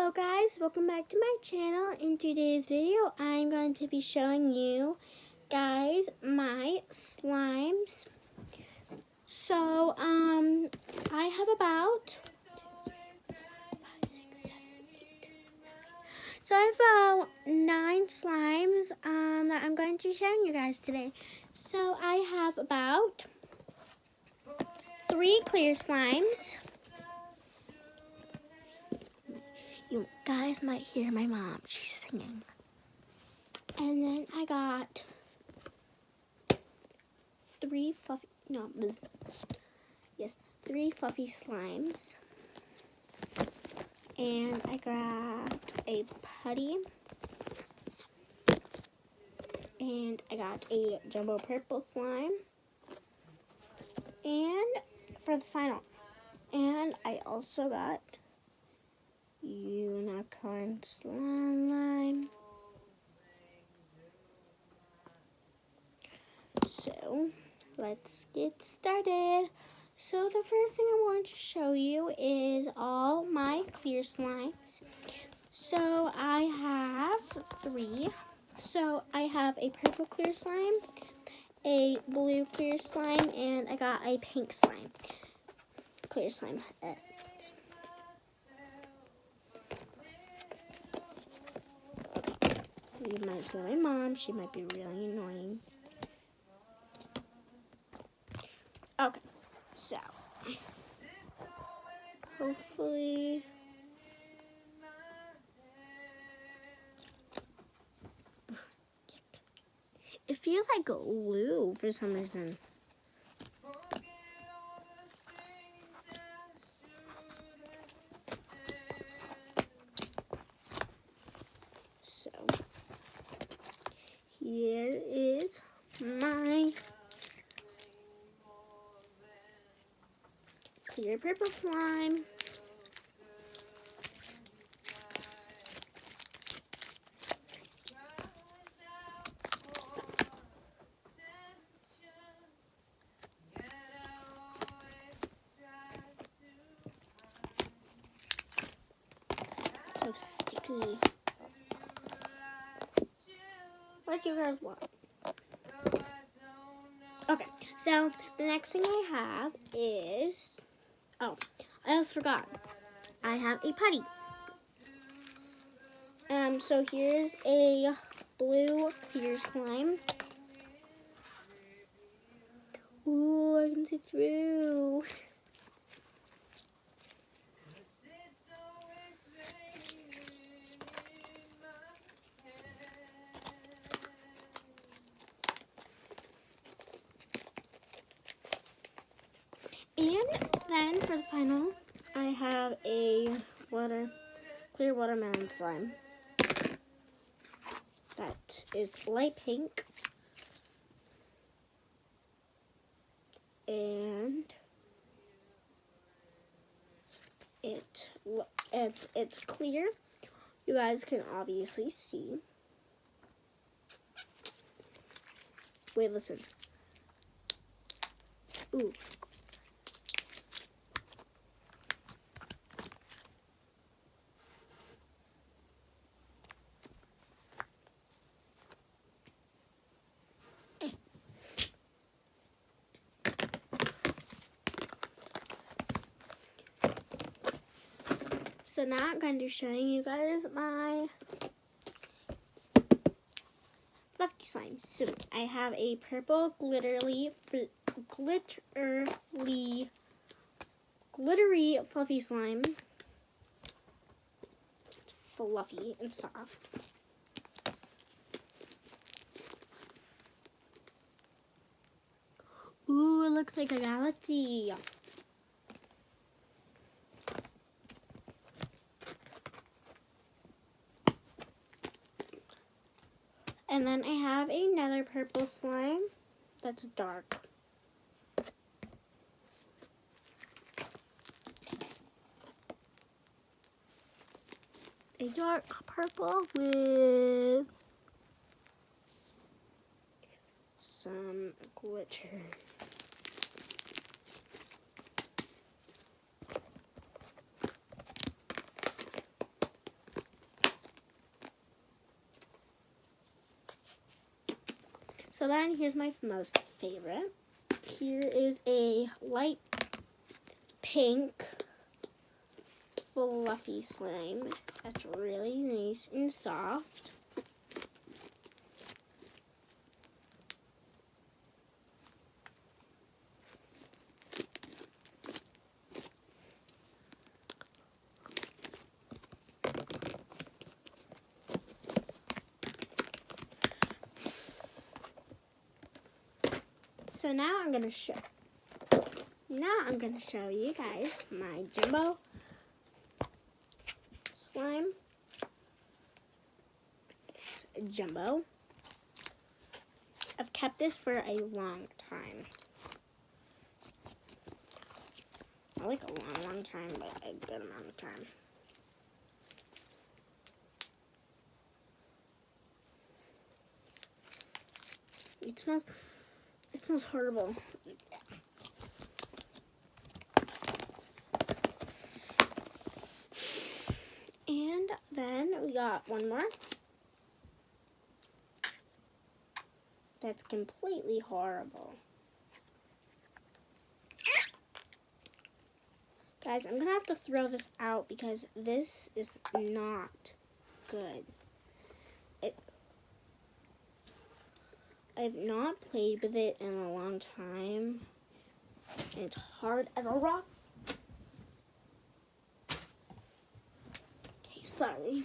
Hello guys, welcome back to my channel. In today's video, I'm going to be showing you guys my slimes. So, I have about 9 slimes that I'm going to be showing you guys today. So, I have about 3 clear slimes. You guys might hear my mom. She's singing. And then I got 3 fluffy slimes. And I got a putty. And I got a jumbo purple slime. And for the final. And I also got unicorn slime. So let's get started. So the first thing I want to show you is all my clear slimes. So I have 3. So I have a purple clear slime, a blue clear slime, and I got a pink slime. Clear slime. You might hear my mom. She might be really annoying. Okay, so hopefully it feels like glue for some reason. So here is my clear purple slime. So sticky. What do you guys want? Okay, so the next thing I have is, oh, I almost forgot. I have a putty. So here's a blue clear slime. Ooh, I can see through. And then for the final, I have a clear watermelon slime. That is light pink. And it's clear. You guys can obviously see. Wait, listen. Ooh. So now I'm going to be showing you guys my fluffy slime. So I have a purple glittery fluffy slime. It's fluffy and soft. Ooh, it looks like a galaxy. And then I have another purple slime that's dark. A dark purple with some glitter. So then here's my most favorite. Here is a light pink fluffy slime that's really nice and soft. So now I'm gonna show you guys my jumbo slime. It's a jumbo. I've kept this for a long time. Not like a long time, but a good amount of time. It smells horrible. And then we got one more. That's completely horrible. Guys, I'm gonna have to throw this out because this is not good. I've not played with it in a long time. And it's hard as a rock. Okay, sorry.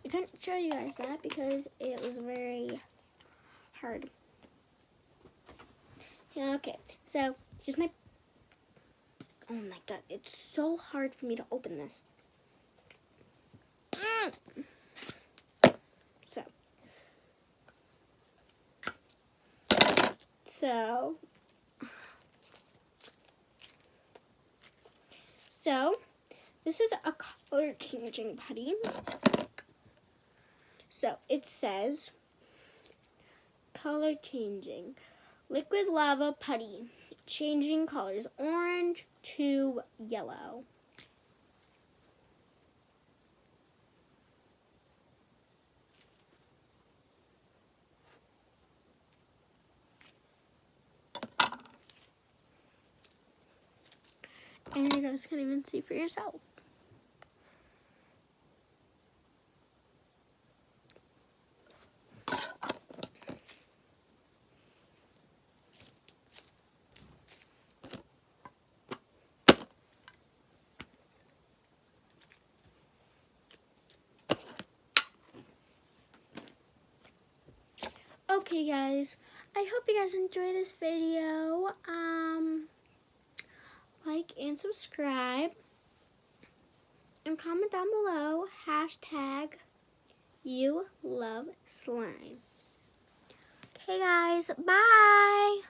I couldn't show you guys that because it was very hard. Yeah, okay, so here's my... Oh my god, it's so hard for me to open this. So this is a color changing putty. So it says color changing liquid lava putty, changing colors orange to yellow. And you guys can even see for yourself. Okay guys, I hope you guys enjoy this video. Like and subscribe. And comment down below, #YouLoveSlime. Okay guys, bye!